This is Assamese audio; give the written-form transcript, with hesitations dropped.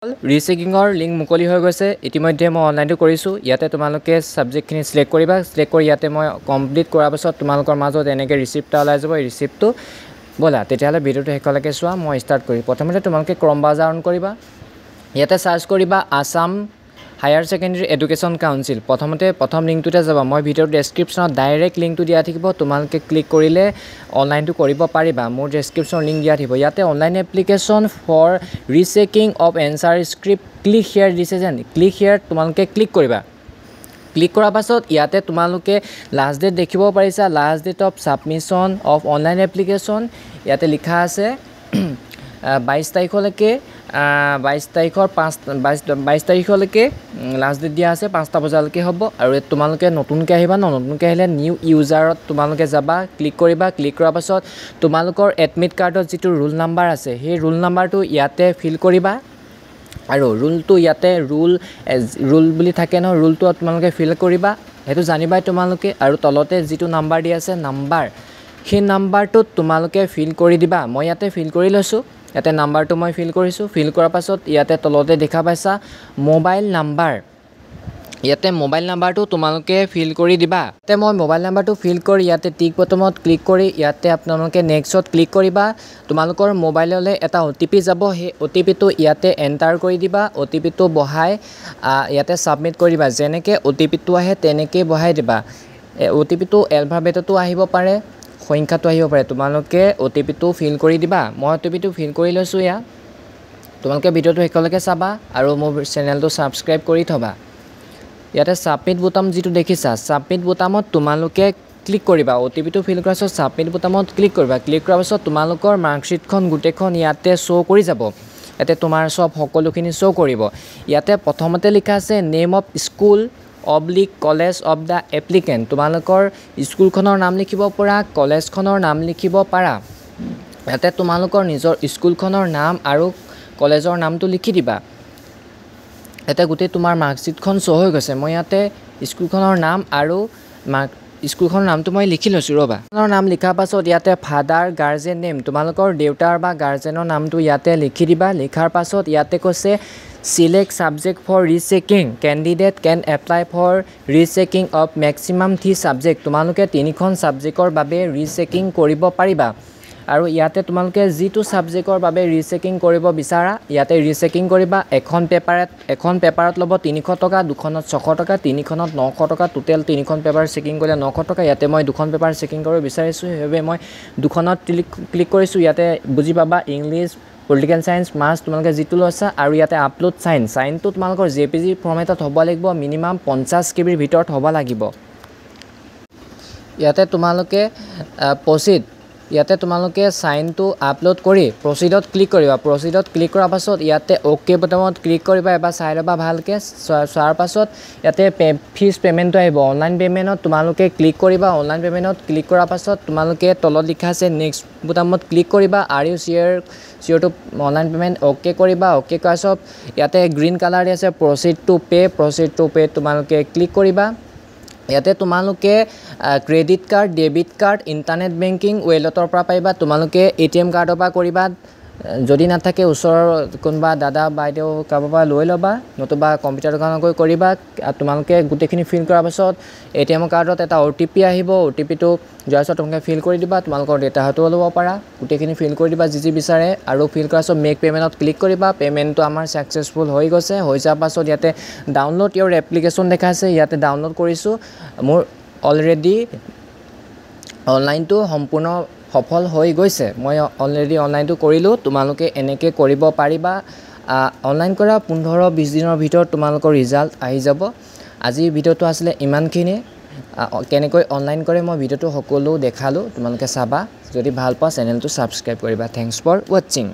ৰিচেকিঙৰ লিংক মুকলি হৈ গৈছে ইতিমধ্যে মই অনলাইনটো কৰিছোঁ ইয়াতে তোমালোকে সাবজেক্টখিনি সিলেক্ট কৰিবা সিলেক্ট কৰি ইয়াতে মই কমপ্লিট কৰাৰ পাছত তোমালোকৰ মাজত এনেকৈ ৰিসিপ্ট এটা ওলাই যাব এই ৰিসিপ্টটো বলা তেতিয়াহ'লে ভিডিঅ'টো শেষলৈকে চোৱা মই ষ্টাৰ্ট কৰি প্ৰথমতে তোমালোকে ক্ৰম ব্ৰাউজাৰ অন কৰিবা ইয়াতে সাৰ্চ কৰিবা Assam higher secondary education council প্ৰথম লিংকটোতে যাবা মই ভিডিঅ'ৰ ডেসক্ৰিপচনত ডাইৰেক্ট লিংকটো দিয়া থাকিব তোমালোকে ক্লিক কৰিলে অনলাইনটো কৰিব পাৰিবা মোৰ ডেসক্ৰিপচন লিংক দিয়া থাকিব ইয়াতে online application for rechecking of answer script click here decision click here তোমালোকে ক্লিক কৰিবা ক্লিক কৰাৰ পাছত ইয়াতে তোমালোকে লাষ্ট ডেট দেখিব পাৰিছা last date of submission of online application ইয়াতে লিখা আছে 22 তাৰিখলৈকে 22 তাৰিখলৈকে লাষ্ট ডেট দিয়া আছে 5টা বজালৈকে হ'ব আৰু তোমালোকে নতুনকৈ আহিবা নতুনকৈ আহিলে নিউ ইউজাৰত তোমালোকে যাবা ক্লিক কৰিবা ক্লিক কৰাৰ পাছত তোমালোকৰ এডমিট কাৰ্ডত যিটো ৰোল নাম্বাৰ আছে সেই ৰোল নাম্বাৰটো ইয়াতে ফিল কৰিবা আৰু ৰোলটো ইয়াতে ৰোল বুলি থাকে ন ৰোলটো তোমালোকে ফিল কৰিবা হেতু জানিবাই তোমালোকে আৰু তলতে যিটো নাম্বাৰ দি আছে নাম্বাৰ সেই নাম্বাৰটো তোমালোকে ফিল কৰি দিবা মই ইয়াতে ফিল কৰি লৈছো ইয়াতে নাম্বাৰটো মই ফিল কৰিছো ফিল কৰাৰ পাছত ইয়াতে তলতে দেখা পাইছা মোবাইল নাম্বাৰ ইয়াতে মোবাইল নাম্বাৰটো তোমালোকে ফিল কৰি দিবা তে মই মোবাইল নাম্বাৰটো ফিল কৰি ইয়াতে টিক বটনত ক্লিক কৰি ইয়াতে আপোনালোকে নেক্সটত ক্লিক কৰিবা তোমালোকৰ মোবাইললৈ এটা ওটিপি যাব সেই ওটিপিটো ইয়াতে এন্টাৰ কৰি দিবা ওটিপিটো বহাই ইয়াতে সাবমিট কৰিবা যেনেকৈ ওটিপিটো আহে তেনেকৈ বহাই দিবা ওটিপিটো এলফাবেটতো আহিব পাৰে সংখ্যাটো আহিব পাৰে তোমালোকে ওটিপিটো ফিল কৰি দিবা মই ওটিপিটো ফিল কৰি লৈছো ইয়া তোমালোকে ভিডিঅ'টো শেষলৈকে চাবা আৰু মোৰ চেনেলটো সাবস্ক্ৰাইব কৰি থবা ইয়াতে সাবমিট বুটাম যিটো দেখিছা সাবমিট বুটামত তোমালোকে ক্লিক কৰিবা ওটিপিটো ফিল কৰাৰ পাছত সাবমিট বুটামত ক্লিক কৰিবা ক্লিক কৰাৰ পাছত তোমালোকৰ মাৰ্কশিটখন গুটেখন ইয়াতে শো কৰি যাব ইয়াতে তোমাৰ সব সকলোখিনি শো কৰিব ইয়াতে প্ৰথমতে লিখা আছে name of school college of the applicant তোমালোকৰ স্কুলখনৰ নাম লিখিব পৰা কলেজখনৰ নাম লিখিব পাৰা ইয়াতে তোমালোকৰ নিজৰ স্কুলখনৰ নাম আৰু কলেজৰ নামটো লিখি দিবা এটা গুটে তোমাৰ মাৰ্কশিটখন শো হৈ গৈছে মই ইয়াতে স্কুলখনৰ নাম আৰু স্কুলখনৰ নামটো মই লিখি লৈছো ৰবা নাম লিখাৰ পাছত ইয়াতে ফাদাৰ গাৰ্জেন নেম তোমালোকৰ দেউতাৰ বা গাৰ্জেনৰ নামটো ইয়াতে লিখি দিবা লিখাৰ পাছত ইয়াতে কৈছে select subject for rechecking candidate can apply for rechecking of maximum 3 subject তোমালোকে তিনিখন সাবজেক্টৰ বাবে ৰিচেকিং কৰিব পাৰিবা আৰু ইয়াতে তোমালোকে যিটো সাবজেক্টৰ বাবে ৰিচেকিং কৰিব বিচাৰা ইয়াতে ৰিচেকিং কৰিবা এখন পেপাৰত ল'ব 300 টকা দুখনত 600 টকা তিনিখনত 900 টকা টোটেল তিনিখন পেপাৰ চেকিং কৰিলে 900 টকা ইয়াতে মই দুখন পেপাৰ চেকিং কৰিব বিচাৰিছো হেবে মই দুখনত ক্লিক কৰিছো ইয়াতে বুজি পাবা ইংলিছ পলিটিকেল সায়েন্স মাথছ তোমালোকে যিটো লৈছা আৰু ইয়াতে আপলোড সাইনটো তোমালোকৰ জেপিজি ফৰ্মেটত হ'ব লাগিব মিনিমাম 50 কেবিৰ ভিতৰত হ'ব লাগিব ইয়াতে তোমালোকে প্ৰসিড ইয়াতে তোমালোকে সাইনটো আপলোড কৰি প্ৰসিডত ক্লিক কৰিবা প্ৰসিডত ক্লিক কৰাৰ পাছত ইয়াতে ওকে বটনত ক্লিক কৰিবা এবাৰ চাই লবা ভালকে চোৱাৰ পাছত ইয়াতে ফিজ পেমেন্টটো আহিব অনলাইন পেমেন্টত তোমালোকে ক্লিক কৰিবা অনলাইন পেমেন্টত ক্লিক কৰাৰ পাছত তোমালোকে তলত লিখা আছে নেক্সট বুটামত ক্লিক কৰিবা are you sure to online payment okay কৰিবা ওকে কৰাৰ পাছত ইয়াতে গ্ৰীন কালাৰ আছে প্ৰসিড টু পে তোমালোকে ক্লিক কৰিবা ইয়াতে তোমালোকে credit card debit card internet banking ওয়েলটৰ পৰা পাইবা তোমালোকে এটিএম কাৰ্ডৰ পৰা কৰিবা যদি নাথাকে ওচৰৰ কোনবা দাদা বাইদেউ কাৰোবাৰ লৈ লবা নতুবা কম্পিউটাৰ দোকানত গৈ কৰিবা তোমালোকে গুটেখিনি ফিল কৰাৰ পাছত এটিএম কাৰ্ডত এটা ওটিপি আহিব ওটিপিটো জয়ছ তোমালোকে ফিল কৰি দিবা তোমালোকৰ ডেটা হটো ল'ব পাৰা গুটেখিনি ফিল কৰি দিবা যি বিচাৰে আৰু ফিল কৰাৰ পাছত মেক পেমেন্টত ক্লিক কৰিবা পেমেন্টটো আমাৰ সাকসেসফুল হৈ গৈছে হৈ যোৱাৰ পাছত ইয়াতে ডাউনলোড ইওৰ এপ্লিকেশ্যন দেখা আছে ইয়াতে ডাউনলোড কৰিছো মোৰ অলৰেডি অনলাইনটো সম্পূৰ্ণ সফল হৈ গৈছে মই অলৰেডি অনলাইনটো কৰিলো তোমালোকে এনেকৈ কৰিব পাৰিবা অনলাইন কৰা 15-20 দিনৰ ভিতৰত তোমালোকৰ ৰিজাল্ট আহি যাব আজি ভিডিঅটো আসলে ইমানখিনি কেনেকৈ অনলাইন কৰে মই ভিডিঅটো সকলো দেখালো তোমালোকে চাবা যদি ভাল পোৱা চেনেলটো সাবস্ক্ৰাইব কৰিবা থ্যাঙ্কস ফৰ ওয়াচিং